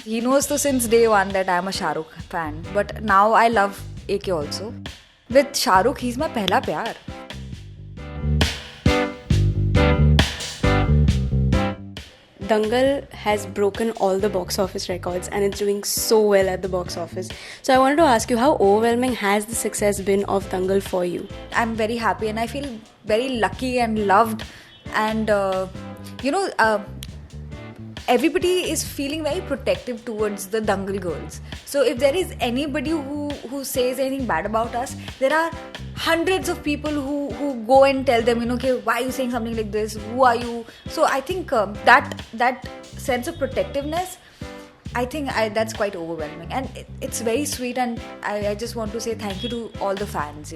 he knows to since day one that I'm a Shah Rukh fan. But now I love AK also. With Shah Rukh, he's my pehla pyar. Dangal has broken all the box office records and it's doing so well at the box office. So I wanted to ask you, how overwhelming has the success been of Dangal for you? I'm very happy and I feel very lucky and loved. And, everybody is feeling very protective towards the Dangal girls. So if there is anybody who says anything bad about us, there are hundreds of people who go and tell them, okay, why are you saying something like this? Who are you? So I think that sense of protectiveness, I think that's quite overwhelming. And it's very sweet, and I just want to say thank you to all the fans,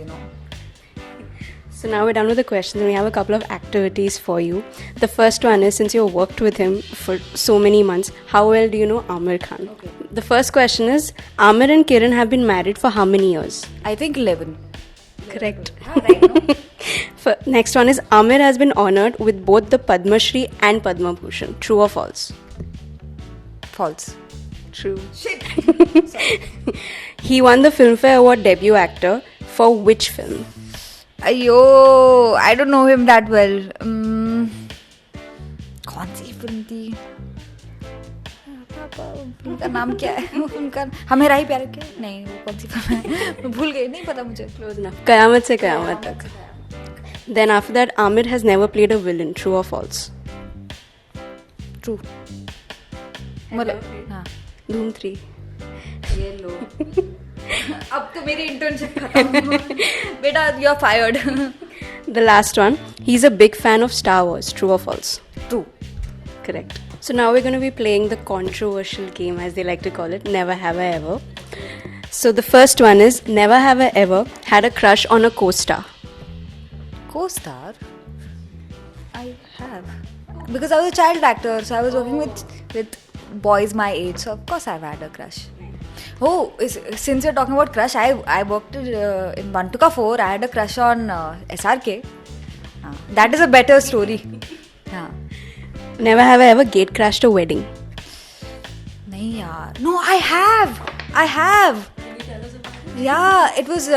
So now we're done with the questions and we have a couple of activities for you. The first one is, since you've worked with him for so many months, how well do you know Aamir Khan? Okay. The first question is, Aamir and Kiran have been married for how many years? I think 11. Correct. Right, no? Next one is, Aamir has been honoured with both the Padma Shri and Padma Bhushan. True or false? False. True. Shit. He won the Filmfare Award Debut Actor for which film? Ayo, I don't know him that well. कौन सी film थी? पापा, उनका नाम क्या है? उनका हमें राही प्यार क्या? नहीं, वो कौन सी फिल्म है? मैं भूल गई, नहीं पता मुझे. Close enough. कयामत से कयामत तक. Then after that, Aamir has never played a villain. True or false? True. मतलब हाँ. Doom 3. ये लो. अब तो मेरी internship खत्म. बेटा, you're fired. The last one. He's a big fan of Star Wars. True or false? True. Correct. So now we're going to be playing the controversial game, as they like to call it, Never Have I Ever. So the first one is, never have I ever had a crush on a co-star. Co-star? I have. Because I was a child actor, so I was working with boys my age, so of course I've had a crush. Oh, since you're talking about crush, I worked in 1 to 4. I had a crush on SRK. That is a better story. Never have I ever gate crashed a wedding. नहीं यार. No, I have. Yeah, it was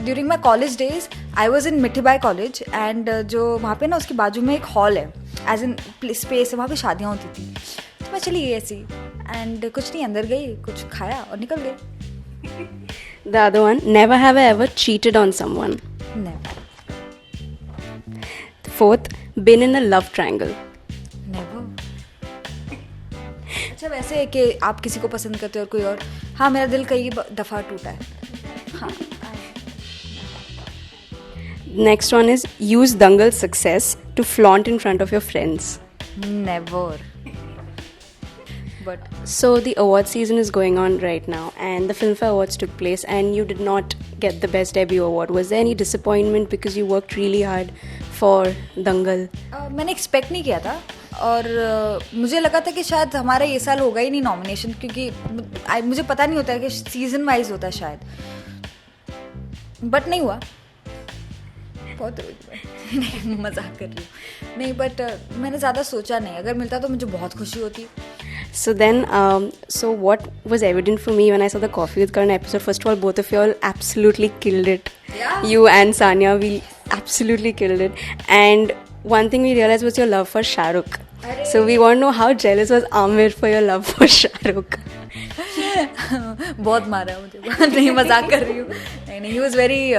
during my college days. I was in Mithibai college and जो वहाँ पे ना उसके बाजू में एक hall है, as in space है, वहाँ पे शादियाँ होती थी. तो मैं चली गई ऐसी and कुछ नहीं, अंदर गई, कुछ खाया और निकल गई. The other one, never have I ever cheated on someone. Never. The fourth, been in a love triangle. Never. अच्छा वैसे है कि आप किसी को पसंद करते हो और कोई और. हाँ, मेरा दिल कई दफ़ा टूटा है. हाँ. Next one is, use Dangal's success to flaunt in front of your friends. Never. But so the award season is going on right now and the Filmfare Awards took place and you did not get the Best Debut Award. Was there any disappointment because you worked really hard for Dangal? मैंने expect नहीं किया था और मुझे लगा था कि शायद हमारा ये साल होगा ही नहीं नॉमिनेशन, क्योंकि मुझे पता नहीं होता है कि सीजन वाइज होता है शायद, बट नहीं हुआ. बहुत नहीं, मजाक कर रही हूँ. नहीं, बट मैंने ज़्यादा सोचा नहीं. अगर मिलता तो मुझे बहुत खुशी होती. So then, so what was evident for me when I saw the Coffee with Karan episode, first of all, both of you all absolutely killed it. Yeah. You and Sanya, we absolutely killed it. And one thing we realized was your love for Shah Rukh. So we want to know how jealous was Aamir for your love for Shah Rukh. बहुत मारा मुझे. नहीं, मजाक कर रही हूँ. नहीं, he was very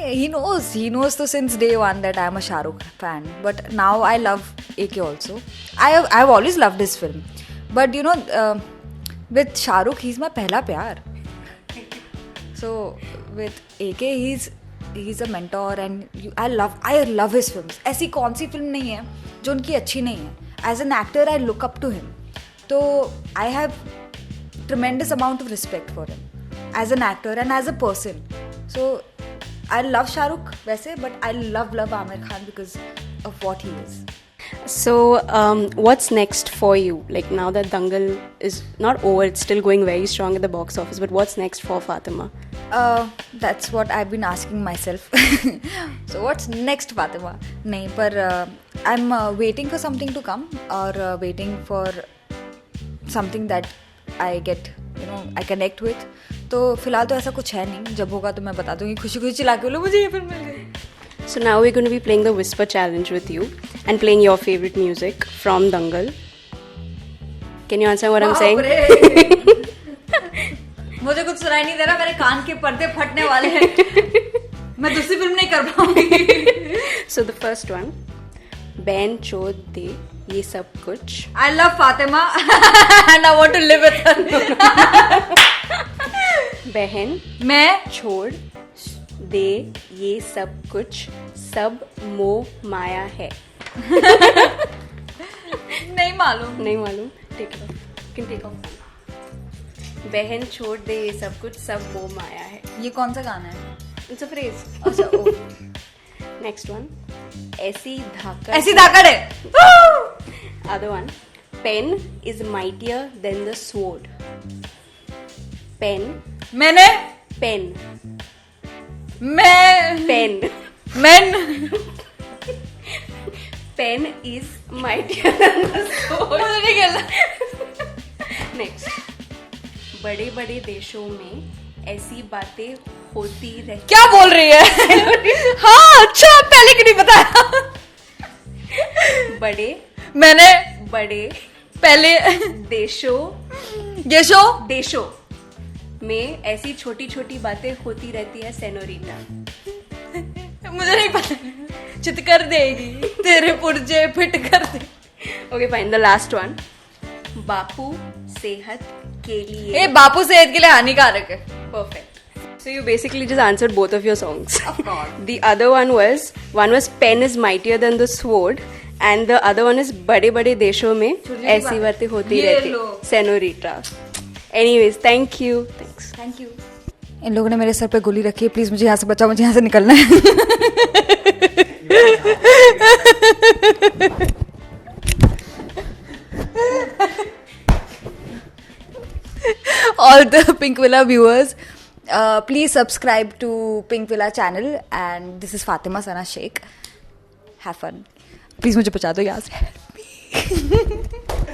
he knows to since day one that I'm a Shah Rukh fan. But now I love AK also. I've always loved his film. But with Shah Rukh, he's my pehla pyar. So with AK, he's a mentor and I love his films. ऐसी कौन सी film नहीं है जो उनकी अच्छी नहीं है. As an actor, I look up to him. So I have tremendous amount of respect for him as an actor and as a person. So I love Shah Rukh वैसे, but I love Aamir Khan because of what he is. So what's next for you? Like now that Dangal is not over, it's still going very strong at the box office, but what's next for Fatima? That's what I've been asking myself. So what's next, Fatima? नहीं, पर I'm waiting for something to come or waiting for something that I get I connect with. तो फिलहाल तो ऐसा कुछ है नहीं. जब होगा तो मैं बता दूंगी. खुशी खुशी चिल्ला के बोलो मुझे ये फिल्म मिल गई. So now we're going to be playing the Whisper Challenge with you and playing your favorite music from Dangal. Can you answer what I'm saying? मुझे कुछ सुनाई नहीं दे रहा. मेरे कान के पर्दे फटने वाले हैं. मैं दूसरी फिल्म नहीं कर पाऊंगी. So the first one, बैन चोद दे ये सब कुछ. I love Fatima and I want to live with her. बहन मैं छोड़ दे ये सब कुछ, सब मोह माया है. नहीं मालूम. नहीं मालूम. Take it off. Can take off. बहन छोड़ दे ये सब कुछ, सब मोह माया है. ये कौन सा गाना है? It's a phrase. अच्छा. नेक्स्ट वन, ऐसी धाकड़. ऐसी धाकड़ है. Other one, pen is mightier than the sword. Pen. मैंने. पेन. मैं. Pen. Man. Pen is mightier than the sword. मुझे नहीं खेलना. नेक्स्ट, बड़े बड़े देशों में ऐसी बातें होती रहती. क्या बोल रही है? हाँ अच्छा. पहले क्यों नहीं बताया? बड़े. मैंने. बड़े पहले. देशों. देशों में ऐसी छोटी छोटी बातें होती रहती है सेनोरिटा. मुझे नहीं पता. चित कर देगी तेरे पुर्जे फिट कर दे. Okay fine. The last one, बापू सेहत के लिए. ए बापू सेहत के लिए हानिकारक है. Perfect. So you basically just answered both of your songs. Of course. The other one was pen is mightier than the sword, and the other one is बड़े बड़े देशों में ऐसी बातें होती रहती. Senorita. Anyways, thank you. Thanks. Thank you. इन लोगों ने मेरे सर पे गोली रखी है. प्लीज मुझे यहाँ से बचाओ. मुझे यहाँ से निकलना है. All the Pinkvilla viewers, please subscribe to Pinkvilla channel, and this is Fatima Sana Shaikh. Have fun. Please मुझे बचा दो यहाँ से.